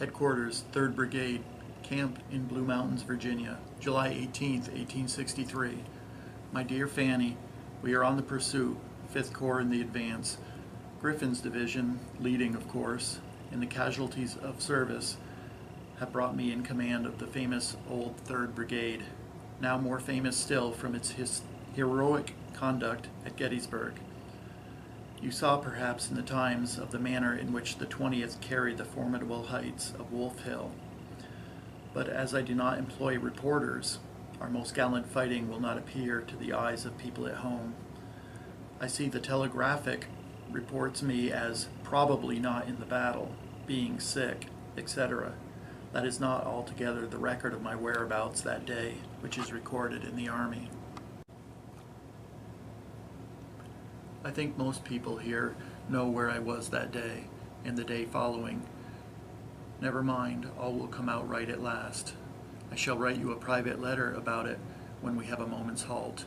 Headquarters, 3rd Brigade, Camp in Blue Mountains, Virginia, July 18th, 1863. My dear Fanny, we are on the pursuit, 5th Corps in the advance. Griffin's division, leading of course, and the casualties of service have brought me in command of the famous old 3rd Brigade, now more famous still from its heroic conduct at Gettysburg. You saw perhaps in the Times of the manner in which the 20th carried the formidable heights of Wolf Hill. But as I do not employ reporters, our most gallant fighting will not appear to the eyes of people at home. I see the Telegraphic reports me as probably not in the battle, being sick, etc. That is not altogether the record of my whereabouts that day, which is recorded in the Army. I think most people here know where I was that day and the day following. Never mind, all will come out right at last. I shall write you a private letter about it when we have a moment's halt.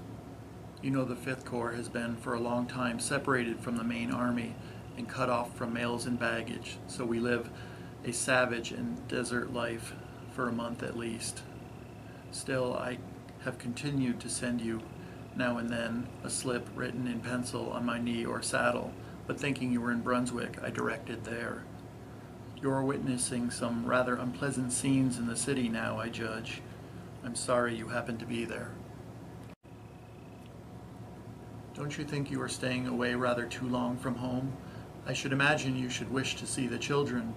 You know the 5th Corps has been for a long time separated from the main army and cut off from mails and baggage, so we live a savage and desert life for a month at least. Still, I have continued to send you now and then a slip written in pencil on my knee or saddle, but thinking you were in Brunswick, I directed there. You are witnessing some rather unpleasant scenes in the city now, I judge. I'm sorry you happened to be there. Don't you think you are staying away rather too long from home? I should imagine you should wish to see the children.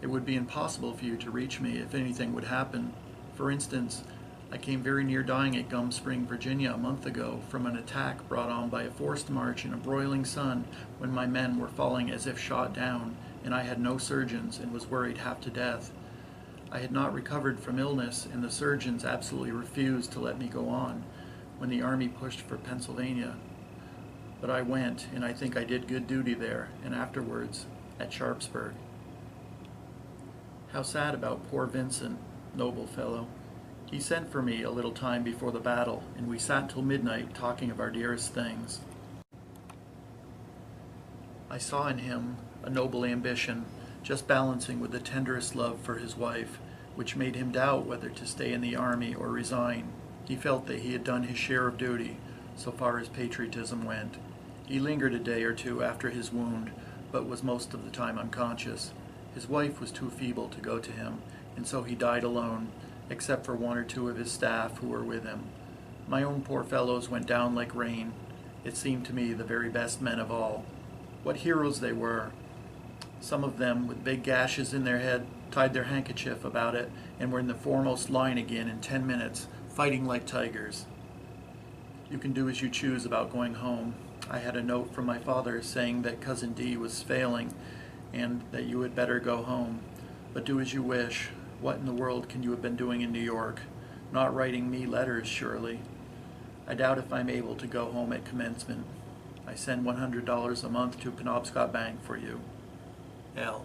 It would be impossible for you to reach me if anything would happen. For instance, I came very near dying at Gum Spring, Virginia a month ago from an attack brought on by a forced march in a broiling sun when my men were falling as if shot down, and I had no surgeons and was worried half to death. I had not recovered from illness, and the surgeons absolutely refused to let me go on when the Army pushed for Pennsylvania. But I went, and I think I did good duty there, and afterwards at Sharpsburg. How sad about poor Vincent, noble fellow. He sent for me a little time before the battle, and we sat till midnight talking of our dearest things. I saw in him a noble ambition, just balancing with the tenderest love for his wife, which made him doubt whether to stay in the Army or resign. He felt that he had done his share of duty, so far as patriotism went. He lingered a day or two after his wound, but was most of the time unconscious. His wife was too feeble to go to him, and so he died alone, except for 1 or 2 of his staff who were with him. My own poor fellows went down like rain. It seemed to me the very best men of all. What heroes they were! Some of them, with big gashes in their head, tied their handkerchief about it and were in the foremost line again in 10 minutes, fighting like tigers. You can do as you choose about going home. I had a note from my father saying that Cousin D was failing and that you had better go home. But do as you wish. What in the world can you have been doing in New York? Not writing me letters, surely. I doubt if I'm able to go home at commencement. I send $100 a month to Penobscot Bank for you. L.